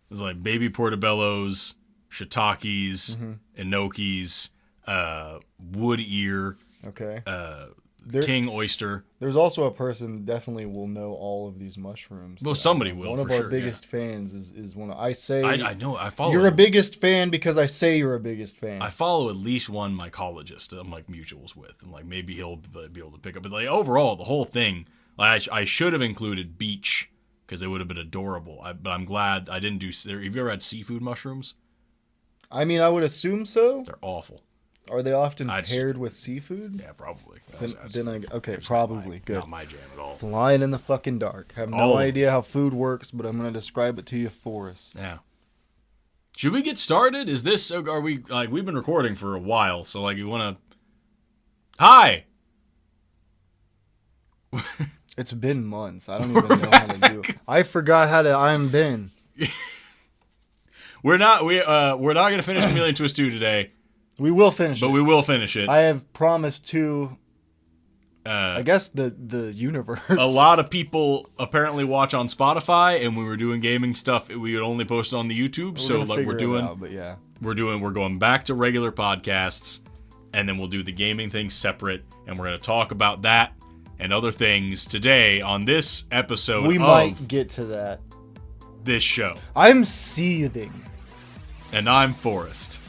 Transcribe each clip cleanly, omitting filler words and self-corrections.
There's like baby portobellos, shiitakes, enokis, wood ear, Okay. king oyster. There's also a person that definitely will know all of these mushrooms. Well, somebody will. One of our biggest fans is one of, I say. I know. I follow. You're a biggest fan because I say you're a biggest fan. I follow at least one mycologist I'm like mutuals with, and like maybe he'll be able to pick up. But like overall, the whole thing, like I should have included beach because they would have been adorable. But I'm glad I didn't do. Have you ever had seafood mushrooms? I mean, I would assume so. They're awful. Are they often paired with seafood? Yeah, probably. Okay, probably. Good. Not my jam at all. Flying in the fucking dark. Have no idea how food works, but I'm going to describe it to you, Forrest. Yeah. Should we get started? Are we, like, we've been recording for a while, so, like, you want to... Hi! It's been months. I don't even know how to do it. I forgot how to I'm Ben. We're not going to finish Chameleon Twist 2 today. We will finish it. But we will finish it. I have promised to, I guess, the universe. A lot of people apparently watch on Spotify, and we were doing gaming stuff. We would only post on the YouTube. We're going back to regular podcasts, and then we'll do the gaming thing separate, and we're going to talk about that and other things today on this episode. We might get to that. This show. I'm seething. And I'm Forrest.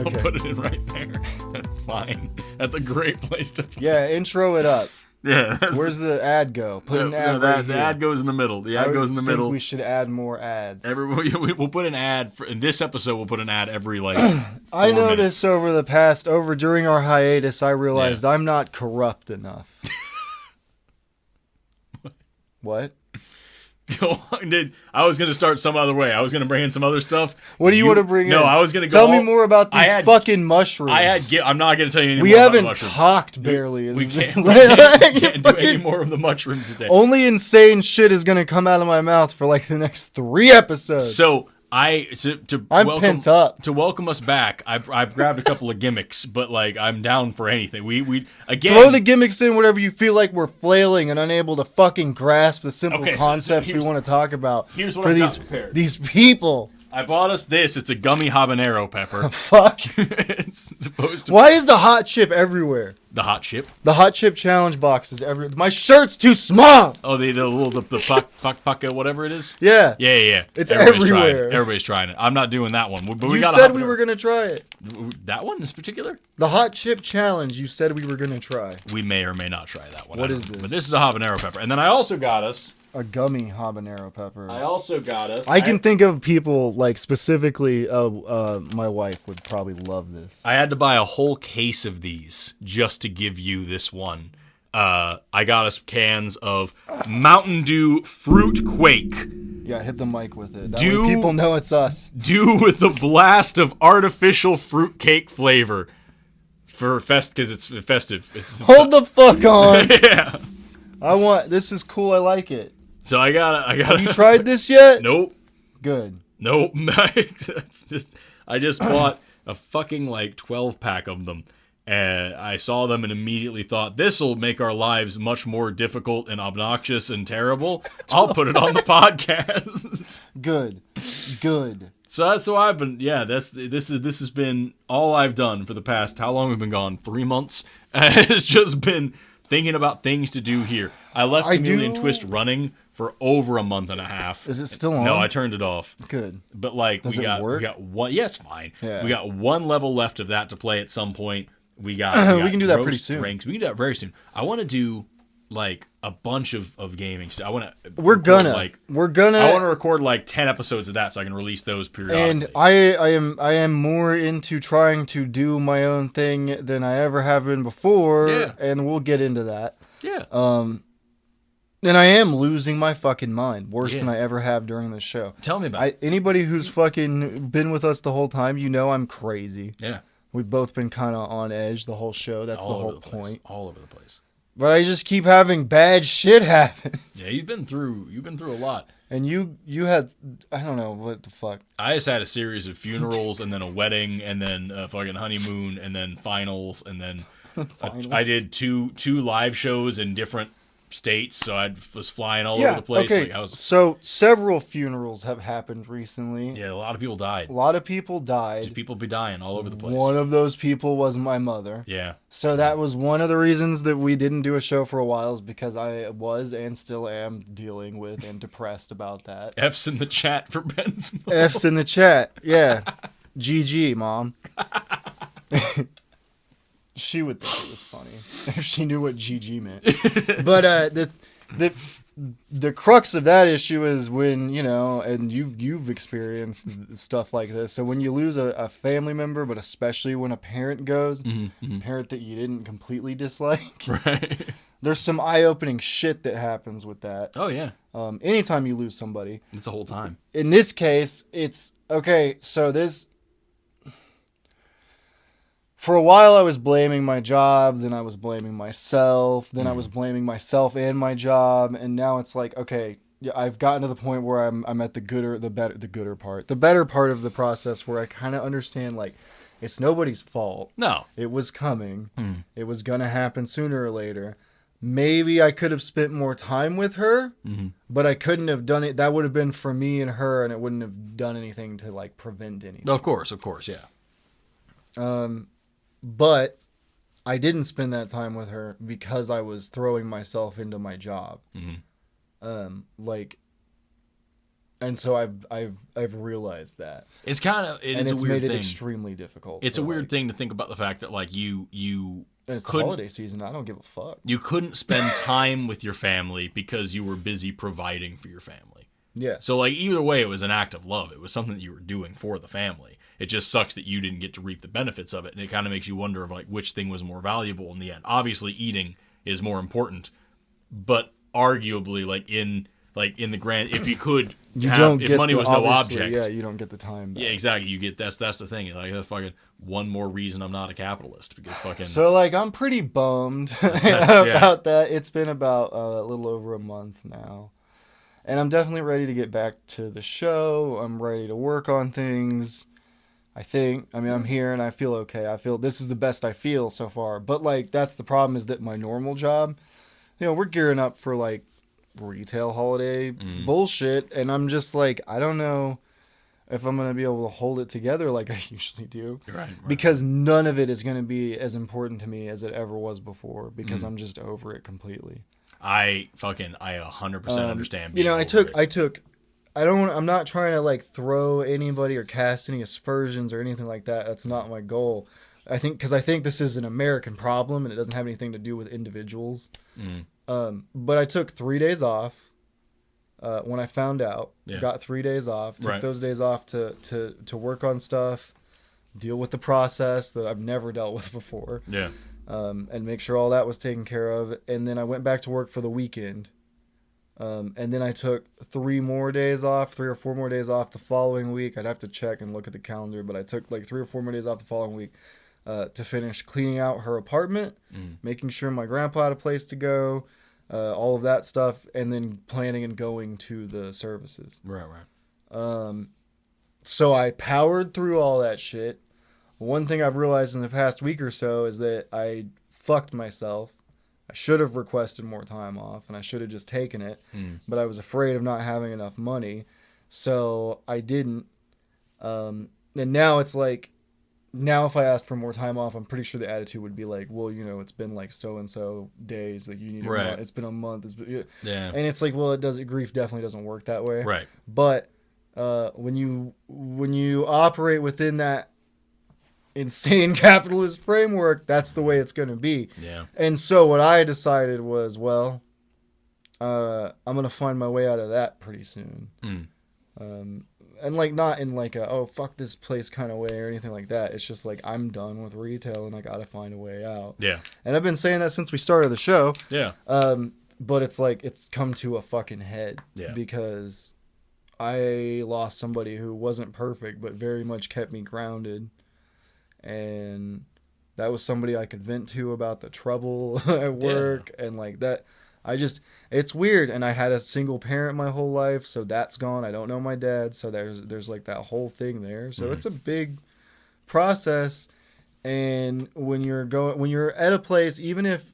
I'll put it in right there. That's fine. That's a great place to put it. Intro it up. Yeah. Where's the ad go? Put an ad right here. The ad goes in the middle. The ad goes in the middle. I think we should add more ads. We'll put an ad in this episode. We'll put an ad every like. I noticed during our hiatus, I realized I'm not corrupt enough. What? I was going to start some other way. I was going to bring in some other stuff. What do you want to bring in? No, I was going to go. Tell me more about these fucking mushrooms. I'm not going to tell you any more about the mushrooms. We haven't talked barely. We can't do any more of the mushrooms today. Only insane shit is going to come out of my mouth for like the next 3 episodes. So I'm pent up. To welcome us back, I've grabbed a couple of gimmicks, but like I'm down for anything. We again throw the gimmicks in whenever you feel like we're flailing and unable to fucking grasp the simple concepts we want to talk about. Here's what for I've got prepared. These people. I bought us this. It's a gummy habanero pepper. Fuck. It's supposed to. Why is the hot chip everywhere? The hot chip? The hot chip challenge box is everywhere. My shirt's too small. Oh, the puck, whatever it is? Yeah. Yeah. It's everywhere. Everybody's trying it. I'm not doing that one. But you said we were going to try it. That one in particular? The hot chip challenge you said we were going to try. We may or may not try that one. What is this? But this is a habanero pepper. And then I also got us a gummy habanero pepper. I also got us. I can think of people, like specifically, my wife would probably love this. I had to buy a whole case of these just to give you this one. I got us cans of Mountain Dew Fruit Quake. Yeah, hit the mic with it. That way people know it's us. Dew with the blast of artificial fruitcake flavor. Because it's festive. Hold the fuck on. Yeah. This is cool. I like it. So I got. Have you tried this yet? Nope. Good. Nope. I just bought a fucking like 12-pack of them, and I saw them and immediately thought this will make our lives much more difficult and obnoxious and terrible. I'll put it on the podcast. Good. So that's what I've been. Yeah, this has been all I've done for the past. How long we've been gone? 3 months. It's just been thinking about things to do here. I left Chameleon Twist running for over a month and a half. Is it still on? No, I turned it off. Good. But like we got one. Yeah, it's fine. Yeah. We got one level left of that to play at some point. We got we can do that pretty soon. Drinks. We can do that very soon. I want to do like a bunch of gaming stuff. I want to. I want to record like 10 episodes of that so I can release those periodically. And I am more into trying to do my own thing than I ever have been before. Yeah. And we'll get into that. Yeah. And I am losing my fucking mind worse than I ever have during this show. Tell me about it. Anybody who's fucking been with us the whole time, you know I'm crazy. Yeah. We've both been kind of on edge the whole show. That's the whole point. All over the place. But I just keep having bad shit happen. Yeah, you've been through a lot. And you had, I don't know, what the fuck. I just had a series of funerals and then a wedding and then a fucking honeymoon and then finals and then I did two live shows in different states, so I was flying all over the place. Okay. Like So several funerals have happened recently. Yeah, a lot of people died. A lot of people died. Just people be dying all over the place. One of those people was my mother. Yeah. So that was one of the reasons that we didn't do a show for a while, is because I was and still am dealing with and depressed about that. F's in the chat for Ben's mom. F's in the chat. Yeah. GG, Mom. She would think it was funny if she knew what GG meant. But the crux of that issue is when, and you've experienced stuff like this. So when you lose a family member, but especially when a parent goes, a parent that you didn't completely dislike, right? There's some eye-opening shit that happens with that. Oh yeah. Anytime you lose somebody, it's the whole time. In this case, it's okay. So for a while, I was blaming my job, then I was blaming myself, then I was blaming myself and my job, and now it's like, okay, I've gotten to the point where I'm at the better part of the process, where I kind of understand, like, it's nobody's fault. No, it was coming. It was gonna happen sooner or later. Maybe I could have spent more time with her, but I couldn't have done it. That would have been for me and her, and it wouldn't have done anything to like prevent anything. Of course, yeah. But I didn't spend that time with her because I was throwing myself into my job. And so I've realized that. It's kind of it's a weird made thing. it extremely difficult. It's a weird thing to think about the fact that like you and it's the holiday season. I don't give a fuck. You couldn't spend time with your family because you were busy providing for your family. Yeah. So like either way, it was an act of love. It was something that you were doing for the family. It just sucks that you didn't get to reap the benefits of it, and it kind of makes you wonder of like which thing was more valuable in the end. Obviously, eating is more important, but arguably, like in the grand, if you could, if money was no object, yeah, you don't get the time back. Yeah, exactly. You get that's the thing. Like that's fucking one more reason I'm not a capitalist, because fucking. So like I'm pretty bummed about that. It's been about a little over a month now. And I'm definitely ready to get back to the show. I'm ready to work on things. I'm here and I feel okay. I feel this is the best I feel so far. But like that's the problem, is that my normal job, we're gearing up for like retail holiday bullshit, and I'm just like, I don't know if I'm going to be able to hold it together like I usually do. Right. Because none of it is going to be as important to me as it ever was before, because I'm just over it completely. I 100% understand. I'm not trying to like throw anybody or cast any aspersions or anything like that. That's not my goal. I think this is an American problem and it doesn't have anything to do with individuals. But I took 3 days off when I found out. Got 3 days off. Took those days off to work on stuff, deal with the process that I've never dealt with before. Yeah. And make sure all that was taken care of. And then I went back to work for the weekend. And then I took 3 or 4 more days off the following week. I'd have to check and look at the calendar, but I took like 3 or 4 more days off the following week to finish cleaning out her apartment, making sure my grandpa had a place to go, all of that stuff, and then planning and going to the services. Right. So I powered through all that shit. One thing I've realized in the past week or so is that I fucked myself. I should have requested more time off, and I should have just taken it, but I was afraid of not having enough money, so I didn't. And now it's like, now if I asked for more time off, I'm pretty sure the attitude would be like, well, it's been like so-and-so days, like you need a month. It's been a month. And it's like, well, grief definitely doesn't work that way. Right. But when you operate within that insane capitalist framework, that's the way it's going to be. Yeah. And so what I decided was, well, I'm going to find my way out of that pretty soon. And like not in like a, oh fuck this place kind of way or anything like that. It's just like, I'm done with retail and I got to find a way out. Yeah. And I've been saying that since we started the show. Yeah. But it's like, it's come to a fucking head. Yeah. Because I lost somebody who wasn't perfect but very much kept me grounded. And that was somebody I could vent to about the trouble at work and like that. It's weird. And I had a single parent my whole life, so that's gone. I don't know my dad, so there's like that whole thing there. So it's a big process. And when you're at a place, even if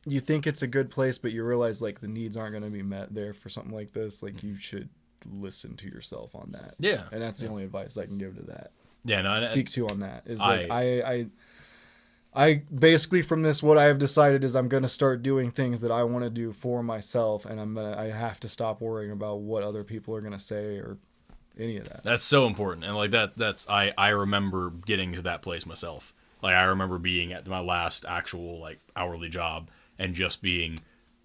you think it's a good place, but you realize like the needs aren't going to be met there for something like this, like you should listen to yourself on that. Yeah. And that's the only advice I can give to that. Yeah, no, Speak to on that is like I basically from this, what I have decided is I'm going to start doing things that I want to do for myself. And I have to stop worrying about what other people are going to say or any of that. That's so important. And like I remember getting to that place myself. Like I remember being at my last actual like hourly job and just being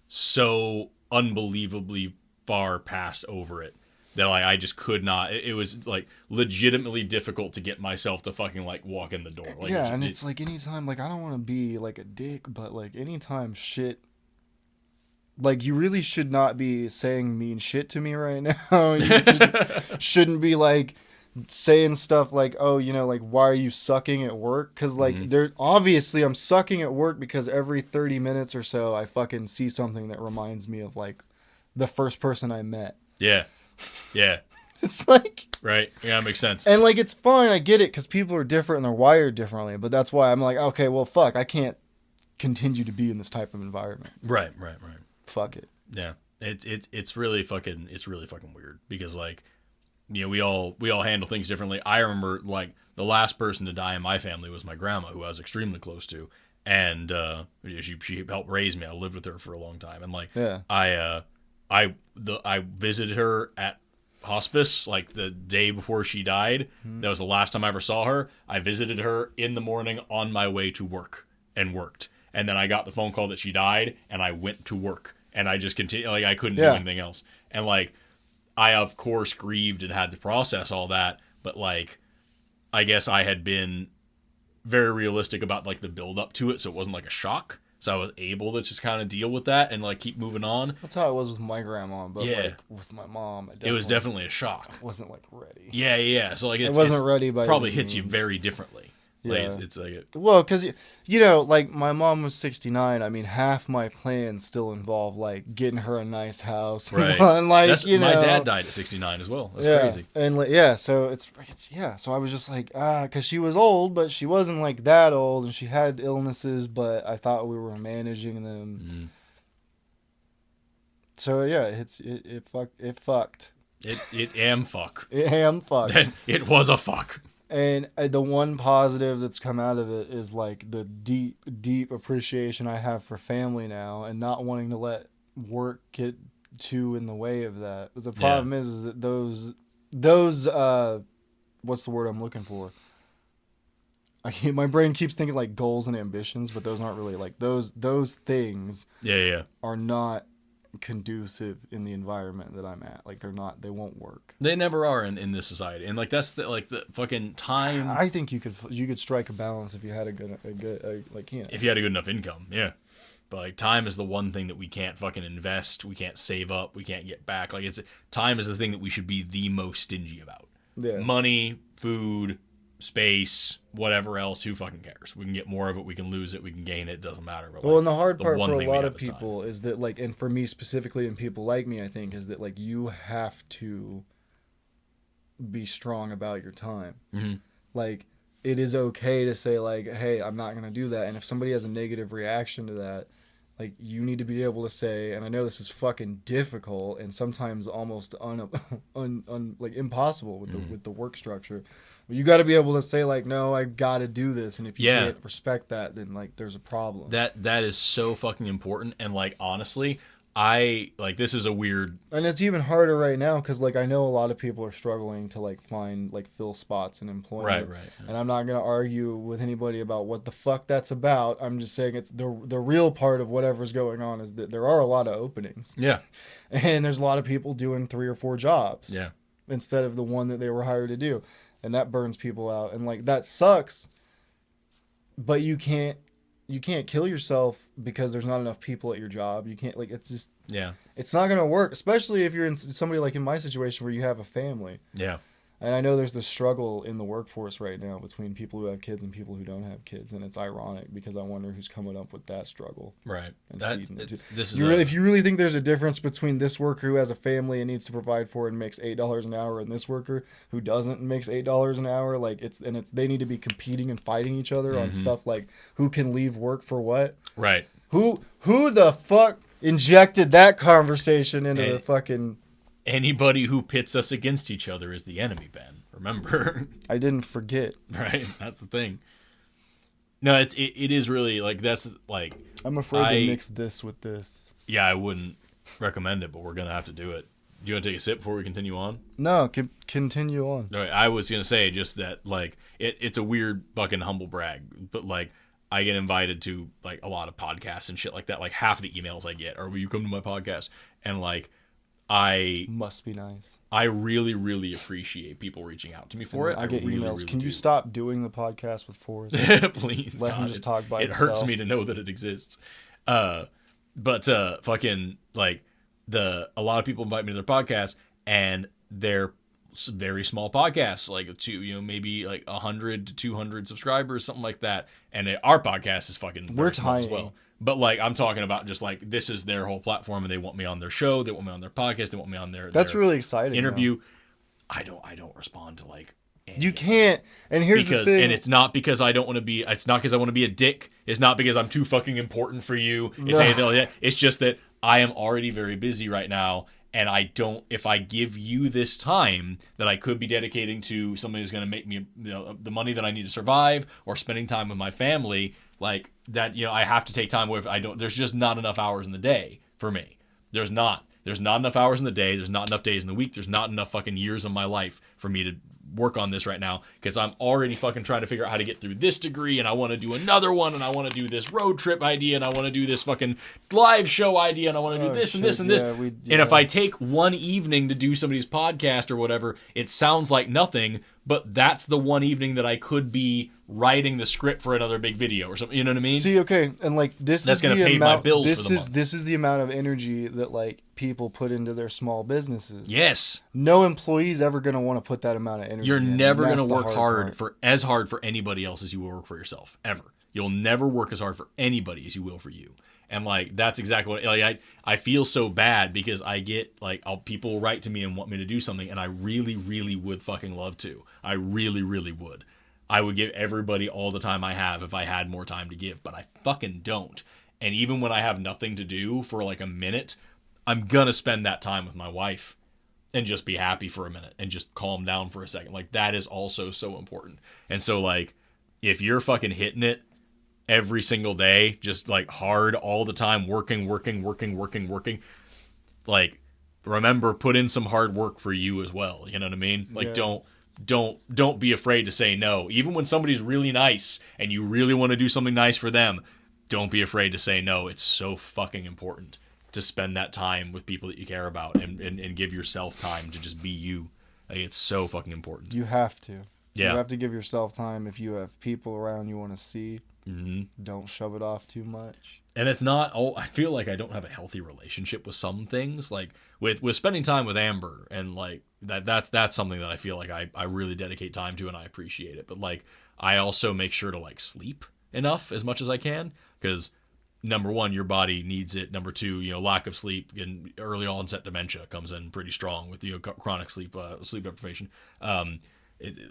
so unbelievably far past over it that like I just could not. It was like legitimately difficult to get myself to fucking like walk in the door. Like, yeah, and it's like anytime, like I don't want to be like a dick, but like anytime shit, like you really should not be saying mean shit to me right now. You shouldn't be like saying stuff like, oh, you know, like why are you sucking at work? Because like there obviously I'm sucking at work because every 30 minutes or so I fucking see something that reminds me of like the first person I met. Yeah. Yeah. It's like... Right. Yeah, that makes sense. And like, it's fine. I get it because people are different and they're wired differently. But that's why I'm like, okay, well, fuck. I can't continue to be in this type of environment. Right. Fuck it. Yeah. It's really fucking weird because like, you know, we all handle things differently. I remember like the last person to die in my family was my grandma, who I was extremely close to. And she helped raise me. I lived with her for a long time. And like, yeah. I visited her at hospice like the day before she died. That was the last time I ever saw her. I visited her in the morning on my way to work and worked. And then I got the phone call that she died and I went to work and I just continued. Like I couldn't do anything else. And like, I of course grieved and had to process all that. But like, I guess I had been very realistic about like the build up to it. So it wasn't like a shock. So I was able to just kind of deal with that and like keep moving on. That's how it was with my grandma, but like with my mom, it was definitely a shock. I wasn't like ready. Yeah. So like it wasn't ready, by probably hits you very differently. Yeah. Like it's like well, because you know, like my mom was 69. I mean, half my plans still involve like getting her a nice house, right? And like my dad died at 69 as well. That's crazy. And like, so it's so I was just like because she was old, but she wasn't like that old, and she had illnesses, but I thought we were managing them. So yeah, it fucked. It am fuck. It am fuck. It was a fuck. And the one positive that's come out of it is like the deep appreciation I have for family now and not wanting to let work get too in the way of that. But the problem is that those what's the word I'm looking for? My brain keeps thinking like goals and ambitions, but those aren't really like those things. Yeah. Are not conducive in the environment that I'm at. Like they won't work. They never are in this society. And like that's the fucking time. I think you could strike a balance if you had a good like, you know, if you had a good enough income. Yeah. But like time is the one thing that we can't fucking invest, we can't save up, we can't get back. Like time is the thing that we should be the most stingy about. Yeah. Money, food, space, whatever else, who fucking cares? We can get more of it, we can lose it, we can gain it doesn't matter. But well, and the hard part for a lot of is people is that like, and for me specifically and people like me, I think, is that like you have to be strong about your time. Like it is okay to say like, hey, I'm not going to do that. And if somebody has a negative reaction to that, like you need to be able to say, and I know this is fucking difficult and sometimes almost like impossible with the work structure. But you got to be able to say like, no, I got to do this, and if you can't respect that, then like there's a problem. That is so fucking important. And like honestly, I like this is a weird, and it's even harder right now because like I know a lot of people are struggling to like fill spots in employment. Right. And I'm not gonna argue with anybody about what the fuck that's about. I'm just saying it's the real part of whatever's going on is that there are a lot of openings. Yeah. And there's a lot of people doing 3 or 4 jobs. Yeah. Instead of the one that they were hired to do, and that burns people out, and like that sucks. But you can't kill yourself because there's not enough people at your job. You can't, like, it's just, it's not going to work, especially if you're in somebody like in my situation where you have a family. Yeah. And I know there's this struggle in the workforce right now between people who have kids and people who don't have kids, and it's ironic because I wonder who's coming up with that struggle. Right. And If you really think there's a difference between this worker who has a family and needs to provide for it and makes $8 an hour, and this worker who doesn't and makes $8 an hour, like they need to be competing and fighting each other on stuff like who can leave work for what. Right. Who the fuck injected that conversation into the fucking... Anybody who pits us against each other is the enemy, Ben. Remember? I didn't forget. Right? That's the thing. No, it is really, like, that's, like... I'm afraid to mix this with this. Yeah, I wouldn't recommend it, but we're going to have to do it. Do you want to take a sip before we continue on? No, continue on. All right, I was going to say just that, like, it's a weird fucking humble brag, but, like, I get invited to, like, a lot of podcasts and shit like that. Like, half the emails I get are, will you come to my podcast? And, like... Must be nice. I really, really appreciate people reaching out to me for it. I get really, emails. really Can you do. Stop doing the podcast with Forrest? Please, let God, him just talk by it himself. hurts me to know that it exists. But fucking like a lot of people invite me to their podcast, and they're very small podcasts, like maybe like 100 to 200 subscribers, something like that. And our podcast is fucking we're small tiny as well. But, like, I'm talking about just, like, this is their whole platform, and they want me on their show, they want me on their podcast, they want me on their really exciting interview. Though. I don't respond to, like, anything. You can't. And here's the thing. And it's not because I don't want to be, it's not because I want to be a dick. It's not because I'm too fucking important for you. It's anything like that. It's just that I am already very busy right now, and if I give you this time that I could be dedicating to somebody who's going to make me the money that I need to survive, or spending time with my family, like that, I have to take time where there's just not enough hours in the day for me. There's not enough hours in the day. There's not enough days in the week. There's not enough fucking years of my life for me to work on this right now, because I'm already fucking trying to figure out how to get through this degree, and I want to do another one, and I want to do this road trip idea, and I want to do this fucking live show idea, and I want to do this and this and this. And if I take one evening to do somebody's podcast or whatever, it sounds like nothing, but that's the one evening that I could be writing the script for another big video or something. You know what I mean? See, okay, and like that's going to pay my bills for the month. This is the amount of energy that like people put into their small businesses. Yes. No employee's ever going to want to put that amount of energy. You're never going to work hard for anybody else as you will work for yourself, ever. You'll never work as hard for anybody as you will for you. And like that's exactly what I feel so bad, because I get like people write to me and want me to do something, and I really, really would fucking love to. I really, really would. I would give everybody all the time I have if I had more time to give, but I fucking don't. And even when I have nothing to do for like a minute, I'm gonna spend that time with my wife and just be happy for a minute and just calm down for a second. Like that is also so important. And so like if you're fucking hitting it every single day, just like hard all the time, working, like remember, put in some hard work for you as well. You know what I mean? Like don't be afraid to say no. Even when somebody's really nice and you really want to do something nice for them, don't be afraid to say no. It's so fucking important to spend that time with people that you care about, and give yourself time to just be you. Like, it's so fucking important. You have to. Yeah. You have to give yourself time. If you have people around you want to see, mm-hmm. Don't shove it off too much. And it's not, I feel like I don't have a healthy relationship with some things, like with spending time with Amber, and like that's something that I feel like I really dedicate time to, and I appreciate it. But like I also make sure to like sleep enough as much as I can, because number one, your body needs it. Number two, lack of sleep and early onset dementia comes in pretty strong with chronic sleep deprivation. A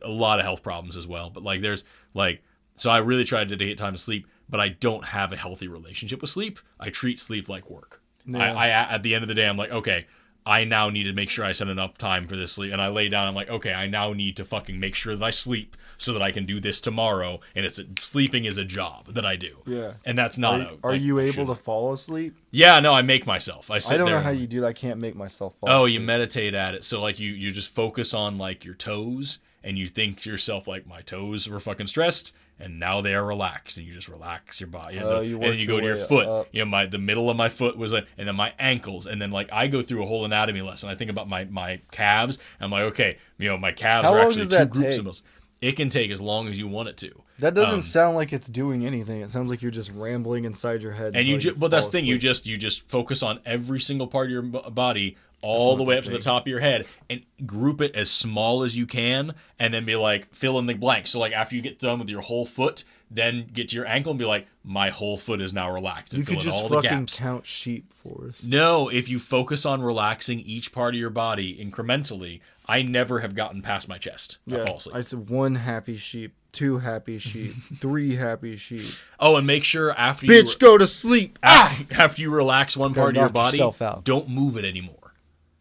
lot of health problems as well. But like there's like, so I really try to dedicate time to sleep, but I don't have a healthy relationship with sleep. I treat sleep like work. Yeah. I at the end of the day, I'm like, okay, I now need to make sure I set enough time for this sleep. And I lay down, I'm like, okay, I now need to fucking make sure that I sleep so that I can do this tomorrow. And sleeping is a job that I do. Yeah. And that's not Are you able to fall asleep? Yeah, no, I make myself. I don't know how you do that. I can't make myself fall asleep. Oh, you meditate at it. So like you just focus on like your toes, and you think to yourself like, my toes were fucking stressed, and now they are relaxed, and you just relax your body. And then you go to your foot. Up. The middle of my foot was and then my ankles, and then like I go through a whole anatomy lesson. I think about my calves. And I'm like, okay, my calves are actually two groups of muscles. It can take as long as you want it to. That doesn't sound like it's doing anything. It sounds like you're just rambling inside your head. And that's the thing. You just focus on every single part of your body all the way up to the top of your head and group it as small as you can, and then be like, fill in the blank. So like after you get done with your whole foot, then get to your ankle and be like, my whole foot is now relaxed. And you could just all fucking the gaps. count sheep, Forrest. No, if you focus on relaxing each part of your body incrementally, I never have gotten past my chest. I fall asleep. I said 1 happy sheep, 2 happy sheep, 3 happy sheep. Oh, and make sure after Bitch, go to sleep. After you relax one part of your body, don't move it anymore.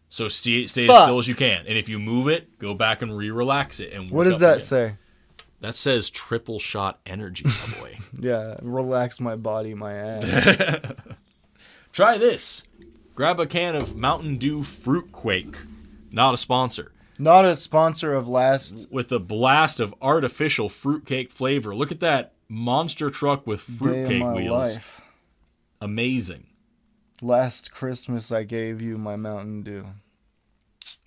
So stay as still as you can. And if you move it, go back and re-relax it. And what does that say? That says triple shot energy, my boy. Yeah, relax my body, my ass. Try this. Grab a can of Mountain Dew Fruit Quake. Not a sponsor. Not a sponsor of last. With a blast of artificial fruitcake flavor. Look at that monster truck with fruitcake wheels. Life. Amazing. Last Christmas I gave you my Mountain Dew.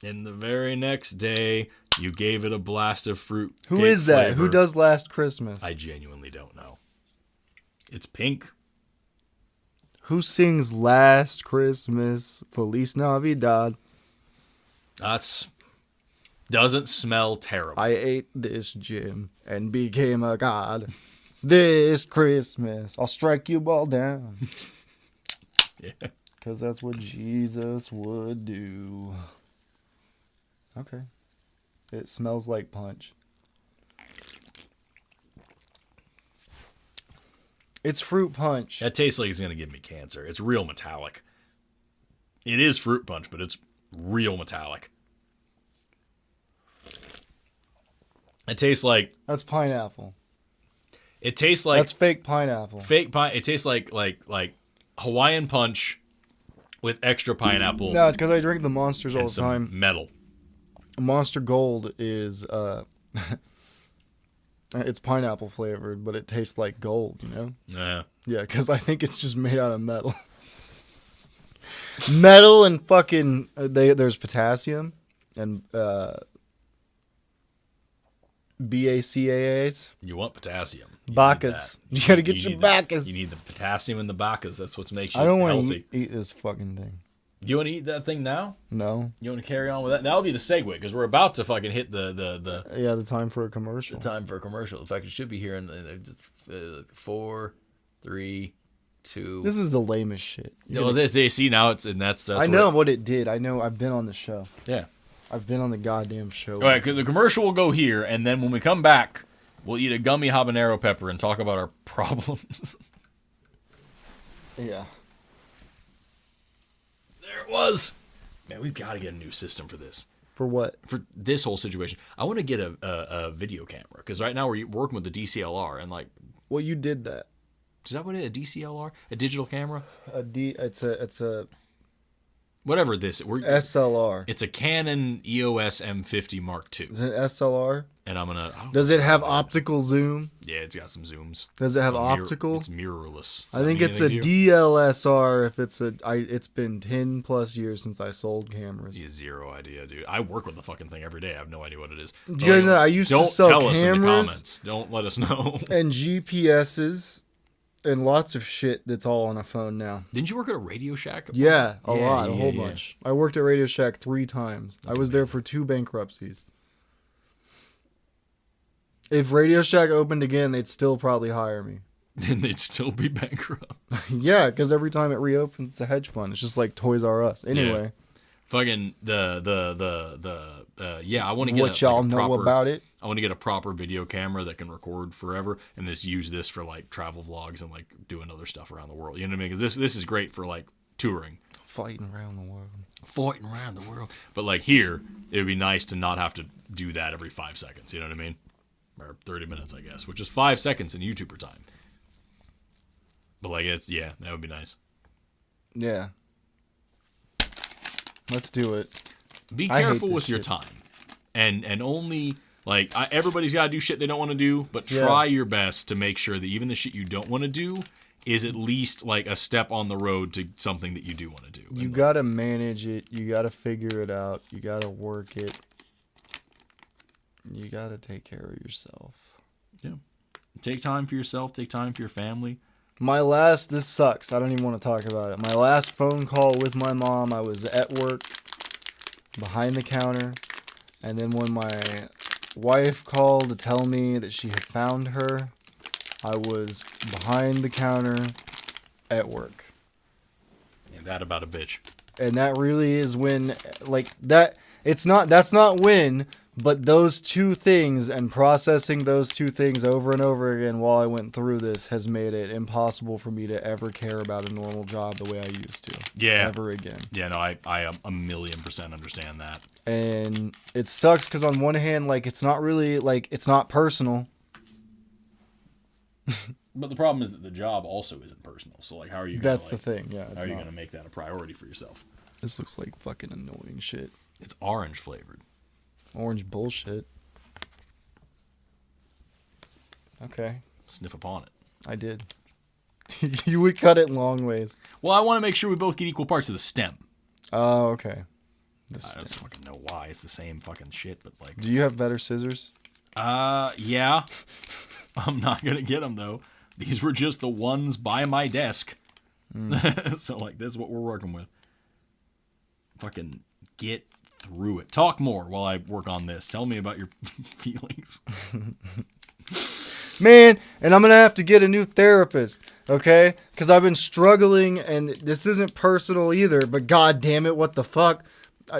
And the very next day, you gave it a blast of fruit. Who is that? Flavor. Who does Last Christmas? I genuinely don't know. It's Pink. Who sings Last Christmas? Feliz Navidad. Doesn't smell terrible. I ate this gym and became a god. This Christmas, I'll strike you all down. Yeah. Because that's what Jesus would do. Okay. It smells like punch. It's fruit punch. That tastes like it's going to give me cancer. It's real metallic. It is fruit punch, but it's real metallic. It tastes like... That's pineapple. It tastes like... That's fake pineapple. Fake pine. It tastes like Hawaiian punch with extra pineapple. No, it's because I drink the Monsters all the time. Metal. Monster Gold is it's pineapple flavored, but it tastes like gold, you know? Yeah. Yeah, because I think it's just made out of metal. Metal and fucking there's potassium and BACAAs. You want potassium. Bacchus. You gotta get your Bacchus. You need the potassium in the Bacchus. That's what makes you healthy. I don't want to eat this fucking thing. You want to eat that thing now? No. You want to carry on with that? That'll be the segue, because we're about to fucking hit the time for a commercial. The time for a commercial. In fact, it should be here in 4, 3, 2. This is the lamest shit. No, this see now that's. I know what it did. I know. I've been on the show. Yeah. I've been on the goddamn show. All right, because the commercial will go here, and then when we come back, we'll eat a gummy habanero pepper and talk about our problems. Yeah. There it was. Man, we've got to get a new system for this. For what? For this whole situation. I want to get a video camera, because right now we're working with the DCLR, and like... Well, you did that. Is that what it is? A DCLR? A digital camera? It's a... Whatever this... SLR. It's a Canon EOS M50 Mark II. Is it SLR? And I'm going to... Does it have optical zoom? Yeah, it's got some zooms. Does it have optical? It's mirrorless. I think it's a DLSR. If it's been 10 plus years since I sold cameras. You have zero idea, dude. I work with the fucking thing every day. I have no idea what it is. Do you guys know I used to sell cameras? Don't tell us in the comments. Don't let us know. And GPSs and lots of shit that's all on a phone now. Didn't you work at a Radio Shack? Yeah, a whole bunch. I worked at Radio Shack 3 times. I was there for 2 bankruptcies. If Radio Shack opened again, they'd still probably hire me. Then they'd still be bankrupt. Yeah, because every time it reopens, it's a hedge fund. It's just like Toys R Us. Anyway. Yeah. Fucking I want to get what y'all know about it. I want to get a proper video camera that can record forever and just use this for like travel vlogs and like doing other stuff around the world. You know what I mean? Because this is great for like touring. Fighting around the world. But like here, it would be nice to not have to do that every 5 seconds. You know what I mean? Or 30 minutes, I guess, which is 5 seconds in YouTuber time. But like that would be nice. Yeah. Let's do it. Be careful with your time. And only like everybody's got to do shit they don't want to do, but try your best to make sure that even the shit you don't want to do is at least like a step on the road to something that you do want to do. You got to manage it. You got to figure it out. You got to work it. You got to take care of yourself. Yeah. Take time for yourself. Take time for your family. This sucks. I don't even want to talk about it. My last phone call with my mom, I was at work. behind the counter. And then when my wife called to tell me that she had found her, I was behind the counter at work. And that about a bitch. And that really is when, like, that's not when, but those two things and processing those two things over and over again while I went through this has made it impossible for me to ever care about a normal job the way I used to. Yeah. Ever again. Yeah, no, I 1,000,000% understand that. And it sucks because on one hand, like, it's not really, like, it's not personal. But the problem is that the job also isn't personal. So, like, how are you gonna, That's the thing, yeah. How are you going to make that a priority for yourself? This looks like fucking annoying shit. It's orange flavored. Orange bullshit. Okay. Sniff upon it. I did. You would cut it long ways. Well, I want to make sure we both get equal parts of the stem. Oh, okay. I don't fucking know why. It's the same fucking shit, but like... Do you have better scissors? Yeah. I'm not going to get them, though. These were just the ones by my desk. So, like, that's what we're working with. Fucking get through it. Talk more while I work on this. Tell me about your feelings. Man, and I'm going to have to get a new therapist, okay? Because I've been struggling, and this isn't personal either, but god damn it, what the fuck?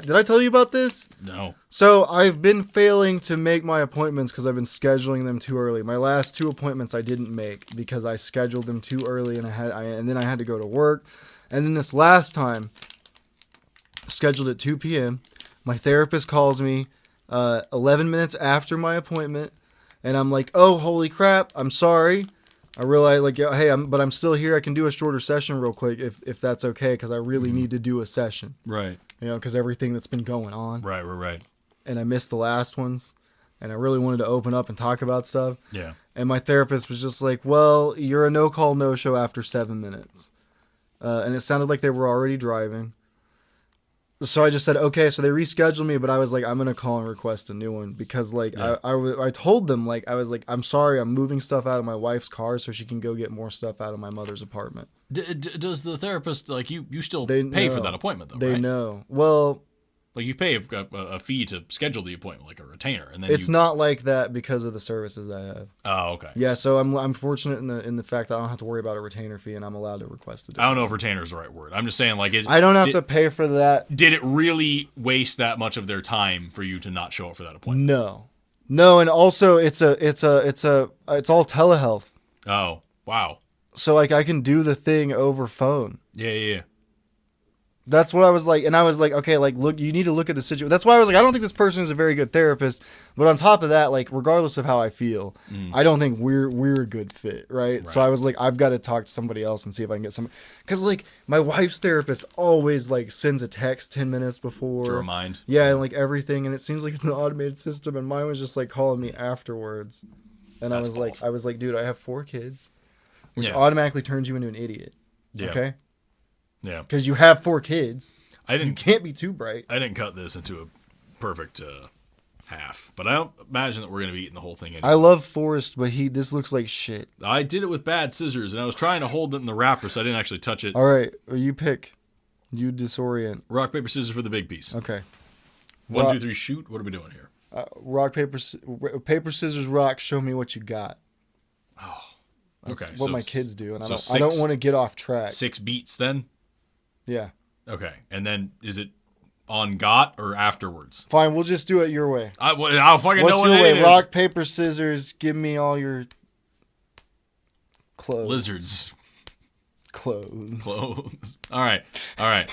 Did I tell you about this? No. So I've been failing to make my appointments because I've been scheduling them too early. My last 2 appointments I didn't make because I scheduled them too early, and then I had to go to work. And then this last time, scheduled at 2 p.m., my therapist calls me 11 minutes after my appointment, and I'm like, oh, holy crap, I'm sorry. I realize, like, hey, but I'm still here. I can do a shorter session real quick if that's okay, because I really need to do a session. Right. You know, because everything that's been going on. Right. And I missed the last ones, and I really wanted to open up and talk about stuff. Yeah. And my therapist was just like, well, you're a no-call, no-show after 7 minutes. And it sounded like they were already driving. So I just said, okay, so they rescheduled me, but I was like, I'm going to call and request a new one because, like, yeah. I told them, like, I was like, I'm sorry, I'm moving stuff out of my wife's car so she can go get more stuff out of my mother's apartment. Does the therapist, like, you still pay for that appointment, though, they right? know. Well... Like, you pay a fee to schedule the appointment, like a retainer, and then it's not like that because of the services I have. Oh, okay. Yeah, so I'm fortunate in the fact that I don't have to worry about a retainer fee, and I'm allowed to request it. I don't know if retainer is the right word. I'm just saying, like, I don't have to pay for that. Did it really waste that much of their time for you to not show up for that appointment? No, and also it's all telehealth. Oh, wow. So, like, I can do the thing over phone. Yeah. That's what I was like, and I was like, okay, like, look, you need to look at the situation. That's why I was like, I don't think this person is a very good therapist, but on top of that, like, regardless of how I feel, I don't think we're a good fit, right? So I was like, I've got to talk to somebody else and see if I can get some, because, like, my wife's therapist always, like, sends a text 10 minutes before to remind. Yeah, and like everything, and it seems like it's an automated system, and mine was just like calling me afterwards, and That's I was like, dude, I have 4 kids, which automatically turns you into an idiot. Yeah. Okay. Yeah. Because you have 4 kids. You can't be too bright. I didn't cut this into a perfect half, but I don't imagine that we're going to be eating the whole thing anyway. I love Forrest, but this looks like shit. I did it with bad scissors, and I was trying to hold it in the wrapper, so I didn't actually touch it. All right. You pick. You disorient. Rock, paper, scissors for the big piece. Okay. 1, 2, 3, shoot. What are we doing here? Rock, paper, scissors, rock. Show me what you got. Oh. That's okay. what my kids do, and I don't want to get off track. 6 beats then? Yeah. Okay. And then is it on got or afterwards? Fine, we'll just do it your way. I don't fucking What's know what your way? it is. Rock, paper, scissors. Give me all your clothes. Lizards. Clothes. All right.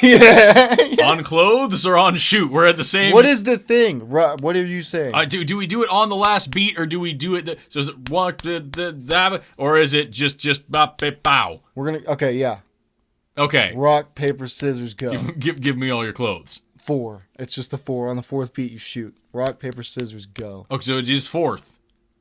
Yeah. On clothes or on shoot? We're at the same. What is the thing? What are you saying? Do we do it on the last beat, or do we do it? So is it one, or is it just bow? We're gonna. Okay. Yeah. Okay. Rock, paper, scissors, go. Give me all your clothes. 4. It's just the 4. On the 4th beat, you shoot. Rock, paper, scissors, go. Okay, so it's just 4th.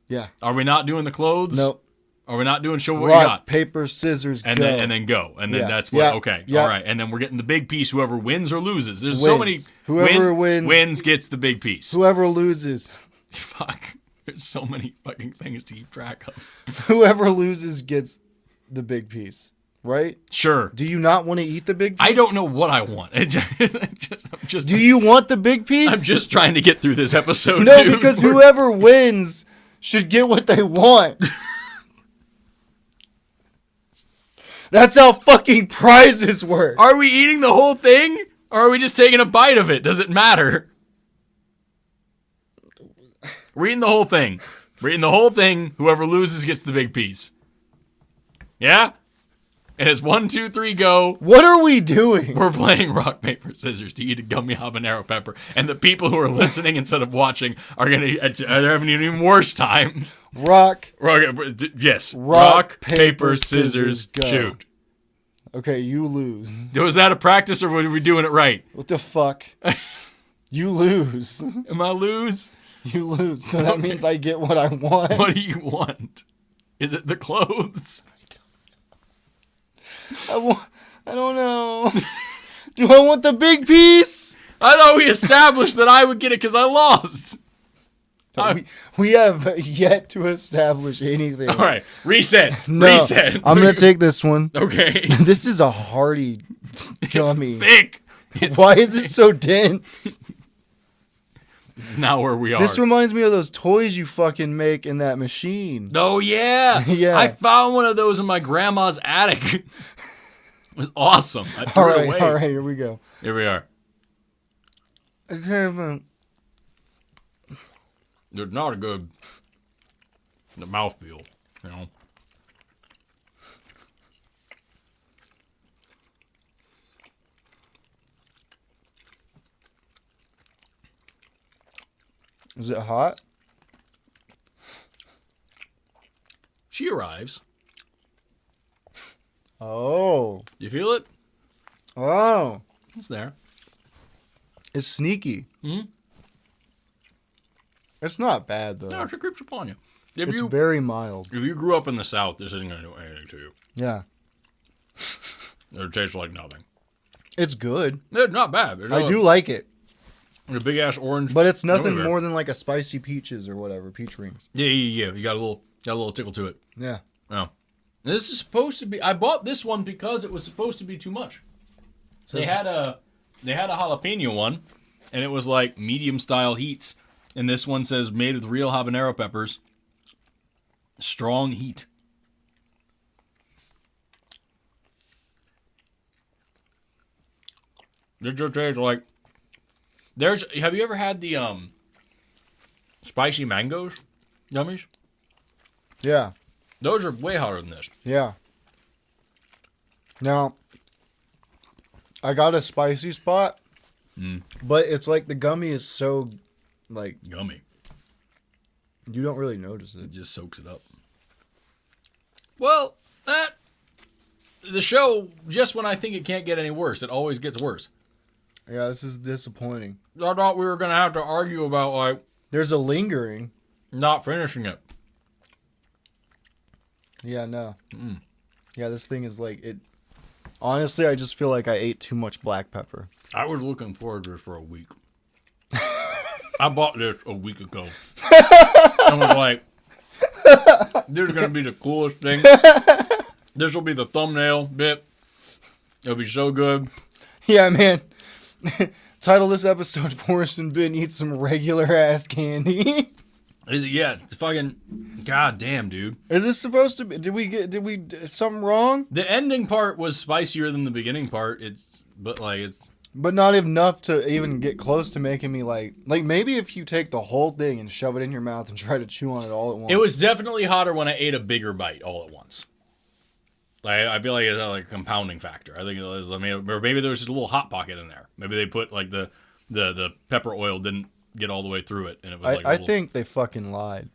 Yeah. Are we not doing the clothes? Nope. Are we not doing show what Rock, you got? paper, scissors, and go. Then go. And then that's what, okay. All right. And then we're getting the big piece, whoever wins or loses. There's so many. Whoever wins gets the big piece. Whoever loses. Fuck. There's so many fucking things to keep track of. Whoever loses gets the big piece. right? Sure. Do you not want to eat the big piece? I don't know what I want. Do you want the big piece? I'm just trying to get through this episode. No, dude. because whoever wins should get what they want. That's how fucking prizes work. Are we eating the whole thing? Or are we just taking a bite of it? Does it matter? We're eating the whole thing. We're eating the whole thing. Whoever loses gets the big piece. Yeah? And it's 1, 2, 3, go. What are we doing? We're playing rock, paper, scissors to eat a gummy habanero pepper. And the people who are listening instead of watching are they're having an even worse time. Yes. Rock, paper, scissors, go. shoot. Okay, you lose. Was that a practice or were we doing it right? What the fuck? You lose. Am I lose? You lose. So that means I get what I want. What do you want? Is it the clothes? I don't know. Do I want the big piece? I thought we established that I would get it because I lost. We have yet to establish anything. All right, reset. No, Reset. I'm going to take this one. Okay. This is a hearty gummy. It's thick. Why is it so dense? This is not where we are. This reminds me of those toys you fucking make in that machine. Oh, yeah. Yeah. I found one of those in my grandma's attic. It was awesome. I threw it away. All right, here we go. Here we are. Okay, There's not a good mouthfeel, you know. Is it hot? She arrives. Oh. You feel it? Oh. It's there. It's sneaky. Hmm? It's not bad, though. No, it creeps upon you. It's very mild. If you grew up in the South, this isn't going to do anything to you. Yeah. It tastes like nothing. It's good. It's not bad. I do like it. A big ass orange. But it's nothing everywhere. more than like a spicy peaches or whatever. Peach rings. Yeah. You got a little tickle to it. Yeah. Oh. And this is supposed to be. I bought this one because it was supposed to be too much. So they had a jalapeno one, and it was like medium style heats. And this one says made with real habanero peppers. Strong heat. It just tastes like. Have you ever had the spicy mangoes gummies? Yeah. Those are way hotter than this. Yeah. Now, I got a spicy spot, but it's like the gummy is so, like... Gummy. You don't really notice it. It just soaks it up. Well, the show, just when I think it can't get any worse, it always gets worse. Yeah, this is disappointing. I thought we were going to have to argue about, like... There's a lingering. Not finishing it. Yeah, no. Yeah, this thing is like... it. Honestly, I just feel like I ate too much black pepper. I was looking forward to this for a week. I bought this a week ago. I was like, this is going to be the coolest thing. This will be the thumbnail bit. It'll be so good. Yeah, man. Title this episode, Forrest and Ben Eat Some Regular Ass Candy. Yeah, it's fucking... God damn, dude. Is this supposed to be... Did we something wrong? The ending part was spicier than the beginning part. But not enough to even get close to making me like maybe if you take the whole thing and shove it in your mouth and try to chew on it all at once. It was definitely hotter when I ate a bigger bite all at once. Like, I feel like it's like a compounding factor. I think it was, or maybe there was just a little hot pocket in there. Maybe they put like the pepper oil didn't get all the way through it, and it was like. I think they fucking lied.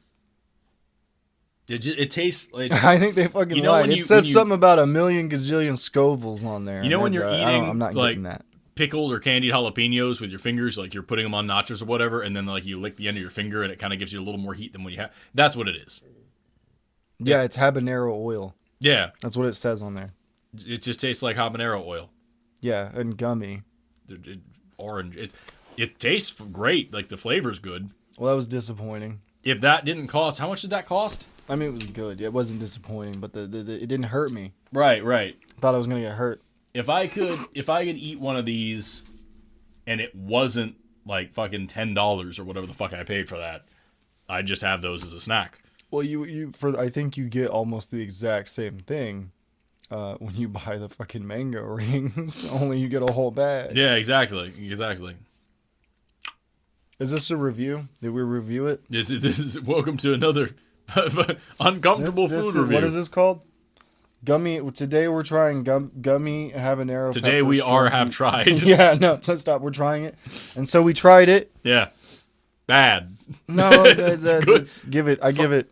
It tastes like. I think they fucking lied. It says something about a million gazillion Scovilles on there. You know when you're eating, I'm not like, getting that. Pickled or candied jalapenos with your fingers, like you're putting them on nachos or whatever, and then like you lick the end of your finger, and it kind of gives you a little more heat than when you have. That's what it is. Yeah, it's habanero oil. Yeah, that's what it says on there. It just tastes like habanero oil. Yeah, and gummy. Orange. It tastes great. Like the flavor's good. Well, that was disappointing. If that didn't cost, how much did that cost? I mean, it was good. It wasn't disappointing, but the it didn't hurt me. Right. Thought I was gonna get hurt. If I could eat one of these, and it wasn't like fucking $10 or whatever the fuck I paid for that, I'd just have those as a snack. Well, I think you get almost the exact same thing when you buy the fucking mango rings. Only you get a whole bag. Yeah, exactly. Is this a review? Did we review it? This is welcome to another uncomfortable food review. What is this called? Gummy. Today we're trying gummy habanero. Today we have tried. Yeah, no, stop. We're trying it, and so we tried it. Yeah, bad. No, it's good. I give it.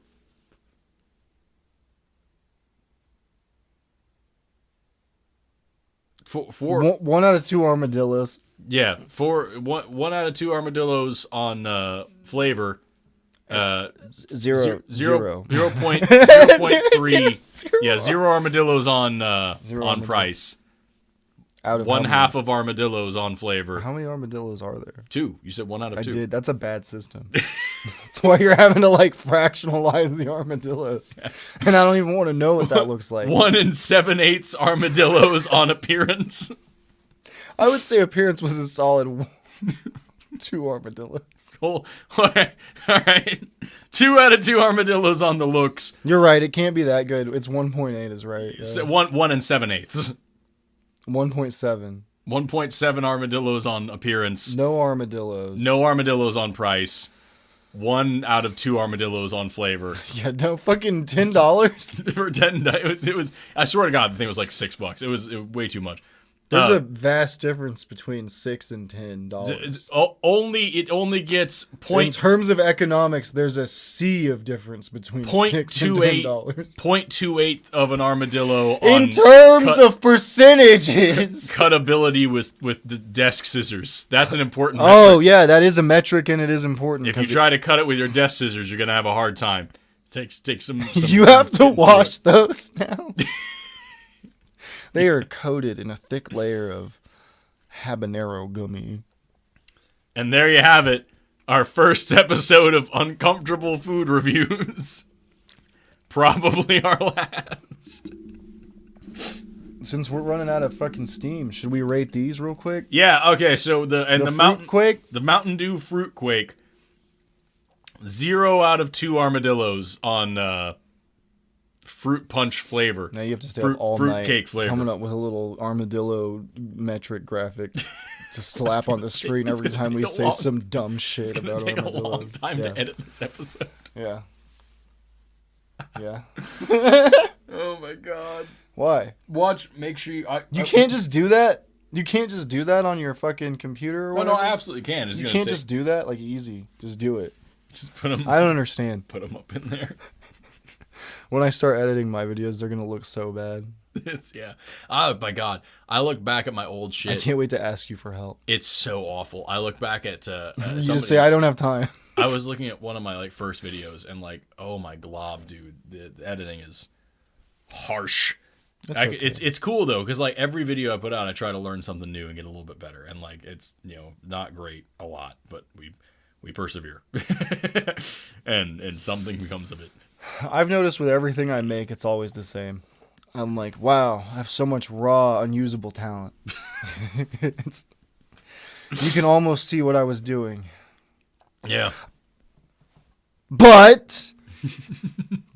For 1 out of 2 armadillos. Yeah, one out of 2 armadillos on flavor. 0.3. Yeah, 0 armadillos on price. Out of 1/2 of armadillos on flavor. How many armadillos are there? 2. You said 1 out of 2. I did. That's a bad system. That's why you're having to like fractionalize the armadillos, and I don't even want to know what that looks like. 1 7/8 armadillos on appearance. I would say appearance was a solid 2 armadillos. All right. 2 out of 2 armadillos on the looks. You're right. It can't be that good. It's 1.8 is right. Yeah. 1 7/8. 1.7. 1.7 armadillos on appearance. No armadillos. No armadillos on price. 1 out of 2 armadillos on flavor. Yeah, no fucking $10 for $10. It was. I swear to God, the thing was like $6. It was way too much. There's a vast difference between $6 and $10. It only gets in terms of economics, there's a sea of difference between $6 and $10. 0.28 of an armadillo. In terms of percentages, cutability with the desk scissors. That's an important. Oh yeah, that is a metric, and it is important. If you try to cut it with your desk scissors, you're gonna have a hard time. Take some you have to wash those now. They are coated in a thick layer of habanero gummy. And there you have it. Our first episode of Uncomfortable Food Reviews. Probably our last. Since we're running out of fucking steam, should we rate these real quick? Yeah, okay. So the Mountain Quake? The Mountain Dew Fruit Quake. 0 out of 2 armadillos on fruit punch flavor. Now you have to stay up all fruit night cake flavor. Coming up with a little armadillo metric graphic to slap on the screen every time we say some dumb shit about armadillos. It's going to take a long time to edit this episode. Yeah. Yeah. Oh my God. Why? Make sure you... You can't just do that? You can't just do that on your fucking computer or whatever? No, I absolutely can. You can't just do that? Like, easy. Just do it. Just put them... I don't understand. Put them up in there. When I start editing my videos, they're going to look so bad. Yeah. Oh, my God. I look back at my old shit. I can't wait to ask you for help. It's so awful. I look back at... you just say, I don't have time. I was looking at one of my first videos, and oh my glob, dude. The editing is harsh. Okay. It's cool, though, because every video I put out, I try to learn something new and get a little bit better. And it's, not great a lot, but we persevere. and something becomes of it. I've noticed with everything I make, it's always the same. I'm like, wow, I have so much raw, unusable talent. You can almost see what I was doing. Yeah. But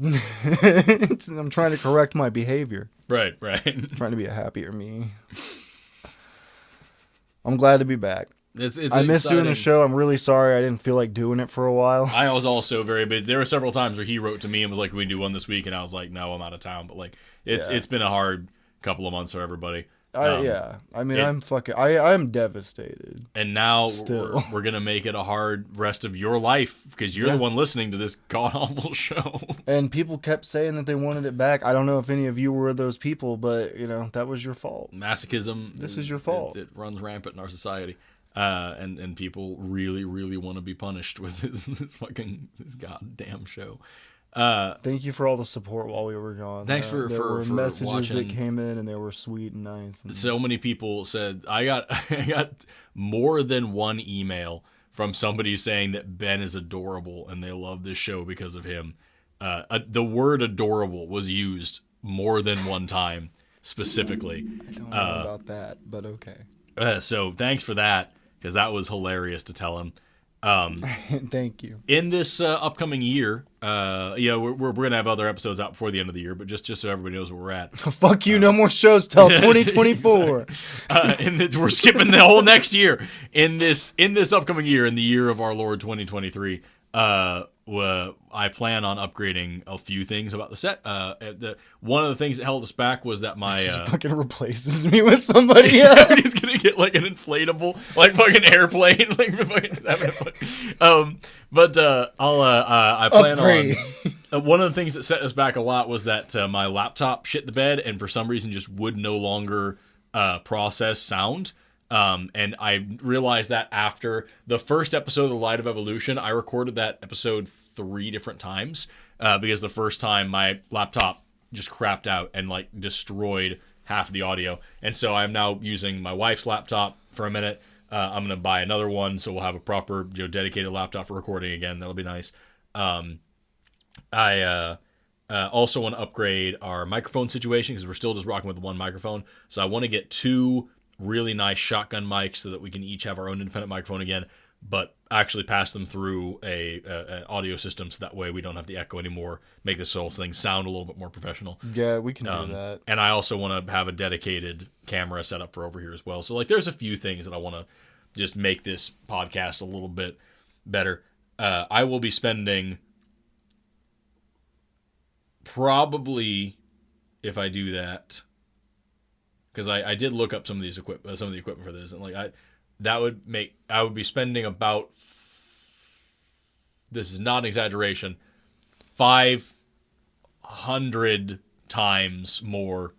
I'm trying to correct my behavior. Right. Trying to be a happier me. I'm glad to be back. I missed doing the show. I'm really sorry I didn't feel like doing it for a while. I was also very busy. There were several times where he wrote to me and was like, "Can we do one this week?" And I was like, "No, I'm out of town." But it's been a hard couple of months for everybody. Yeah. I mean, I'm devastated. And now Still. we're gonna make it a hard rest of your life because you're the one listening to this god awful show. And people kept saying that they wanted it back. I don't know if any of you were those people, but that was your fault. Masochism. This is your fault. It runs rampant in our society. And people really, really want to be punished with this goddamn show. Thank you for all the support while we were gone. Thanks there were messages watching. that came in, and they were sweet and nice. And so many people said I got more than one email from somebody saying that Ben is adorable and they love this show because of him. the word adorable was used more than one time specifically. I don't know about that, but okay. So thanks for that, because that was hilarious to tell him. Thank you. In this upcoming year, we're gonna have other episodes out before the end of the year, but just so everybody knows where we're at. Fuck you, no more shows till 2024. We're skipping the whole next year. In this upcoming year, in the year of our Lord 2023, I plan on upgrading a few things about the set. One of the things that held us back was that my fucking replaces me with somebody else. He's gonna get like an inflatable, like fucking airplane, like fucking having fun. I plan Upgrade. on. One of the things that set us back a lot was that my laptop shit the bed and for some reason just would no longer process sound. And I realized that after the first episode of The Light of Evolution, I recorded that episode 3 different times because the first time my laptop just crapped out and like destroyed half of the audio. And so I'm now using my wife's laptop for a minute. I'm going to buy another one, so we'll have a proper dedicated laptop for recording again. That'll be nice. I also want to upgrade our microphone situation because we're still just rocking with one microphone. So I want to get 2 really nice shotgun mics so that we can each have our own independent microphone again, but actually pass them through an audio system so that way we don't have the echo anymore, make this whole thing sound a little bit more professional. Yeah, we can do that. And I also want to have a dedicated camera set up for over here as well. So like there's a few things that I want to just make this podcast a little bit better. I will be spending probably, if I do that, because I did look up some of the equipment for this, and like I would be spending about, this is not an exaggeration, 500 times more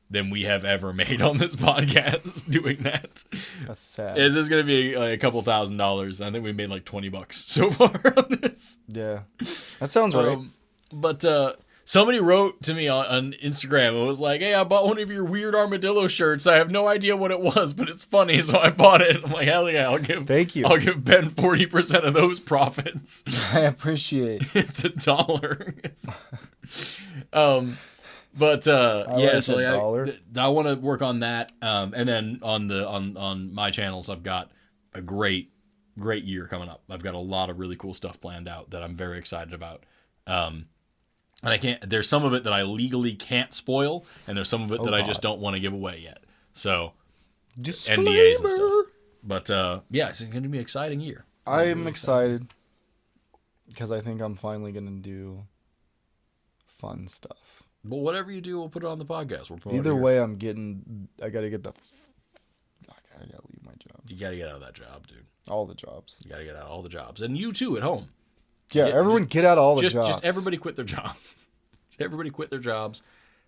than we have ever made on this podcast doing that. That's sad. This is going to be like a couple $1,000s. I think we made like $20 so far on this. Yeah, that sounds right. But somebody wrote to me on Instagram and was like, "Hey, I bought one of your weird armadillo shirts. I have no idea what it was, but it's funny, so I bought it." I'm like, "Hell yeah, Thank you. I'll give Ben 40% of those profits." I appreciate. It's $1. But yeah, so I want to work on that. And then on my channels, I've got a great year coming up. I've got a lot of really cool stuff planned out that I'm very excited about. And there's some of it that I legally can't spoil, and there's some of it that I just don't want to give away yet. So Disclaimer. NDAs and stuff. But yeah, it's going to be an exciting year. I'm excited because I think I'm finally going to do fun stuff. Well, whatever you do, we'll put it on the podcast. Either way, I gotta leave my job. You gotta get out of that job, dude. All the jobs. You gotta get out of all the jobs. And you too at home. Yeah, everyone get out of all the jobs. Just everybody quit their job. Everybody quit their jobs.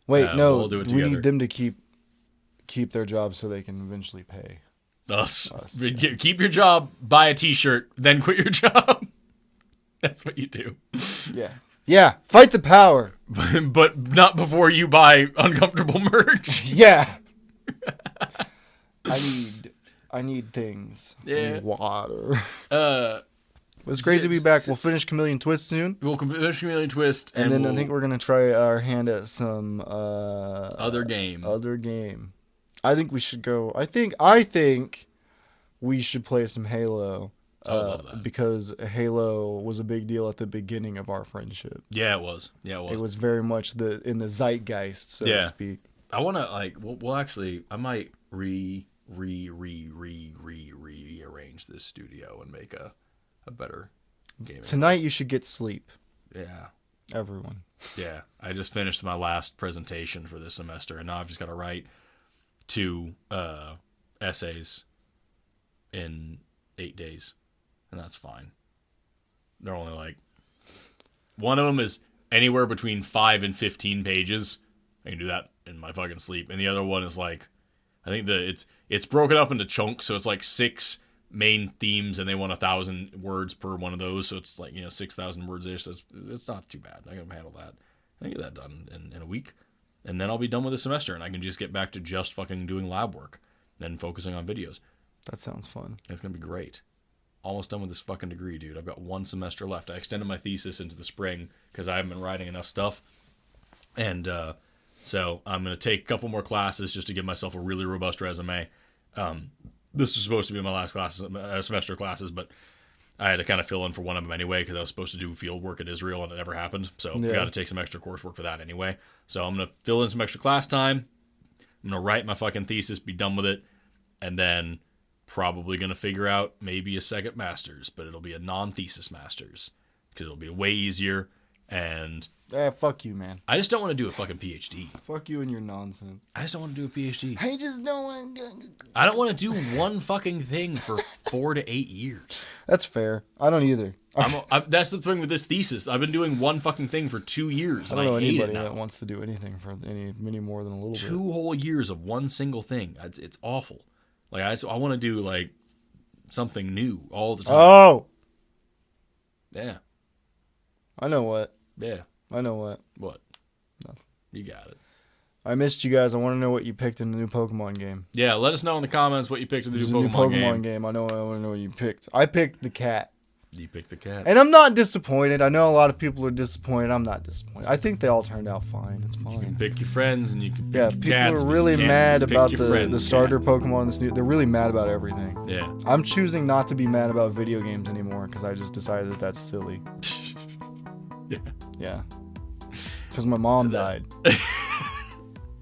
Wait, no, we'll do it we together. need them to keep their jobs so they can eventually pay. Us. Yeah. Keep your job, buy a t-shirt, then quit your job. That's what you do. Yeah. Yeah, fight the power. But not before you buy uncomfortable merch. Yeah. I need things. Yeah. I need water. It's great to be back. We'll finish Chameleon Twist soon. We'll finish Chameleon Twist. And then I think we're going to try our hand at some other game. I think we should go. I think we should play some Halo. I love that. Because Halo was a big deal at the beginning of our friendship. Yeah, it was. It was very much in the zeitgeist, so to speak. I want to we'll actually, I might rearrange this studio and make a better game. Tonight you should get sleep. Yeah. Everyone. Yeah. I just finished my last presentation for this semester, and now I've just got to write 2 essays in 8 days. And that's fine. They're only one of them is anywhere between 5 and 15 pages. I can do that in my fucking sleep. And the other one is I think it's broken up into chunks. So it's 6 main themes, and they want 1,000 words per one of those. So it's 6,000 words ish. So it's not too bad. I can handle that. I can get that done in a week, and then I'll be done with the semester, and I can just get back to just fucking doing lab work, then focusing on videos. That sounds fun. It's gonna be great. almost done with this fucking degree, dude. I've got 1 semester left. I extended my thesis into the spring because I haven't been writing enough stuff. And so I'm going to take a couple more classes just to give myself a really robust resume. This was supposed to be my last semester of classes, but I had to kind of fill in for one of them anyway because I was supposed to do field work in Israel and it never happened. So I got to take some extra coursework for that anyway. So I'm going to fill in some extra class time. I'm going to write my fucking thesis, be done with it, and then probably going to figure out maybe a second master's, but it'll be a non-thesis master's because it'll be way easier. And fuck you, man. I just don't want to do a fucking PhD. Fuck you and your nonsense. I just don't want to do a PhD. I just don't want to. I don't want to do one fucking thing for 4 to 8 years. That's fair. I don't either. That's the thing with this thesis. I've been doing one fucking thing for 2 years, and I don't know hate anybody it now. that wants to do anything for any more than a little bit. 2 whole years of one single thing. It's awful. Like I want to do like something new all the time. Oh, Yeah. I know what. Yeah. I know what. What? Nothing. You got it. I missed you guys. I want to know what you picked in the new Pokemon game. Yeah, let us know in the comments what you picked in the This new is a Pokemon game. game. I want to know what you picked. I picked the cat. You picked the cat. And I'm not disappointed. I know a lot of people are disappointed. I'm not disappointed. I think they all turned out fine. It's You can fine. pick your friends and you can pick Yeah, your people cats, are but really you can't mad pick about your the friends. starter Pokemon. They're really mad about everything. Yeah. I'm choosing not to be mad about video games anymore because I just decided that that's silly. Yeah. Yeah. Because my mom died.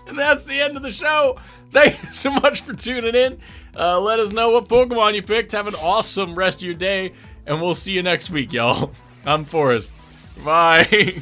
And that's the end of the show. Thank you so much for tuning in. Let us know what Pokemon you picked. Have an awesome rest of your day, and we'll see you next week, y'all. I'm Forrest. Bye.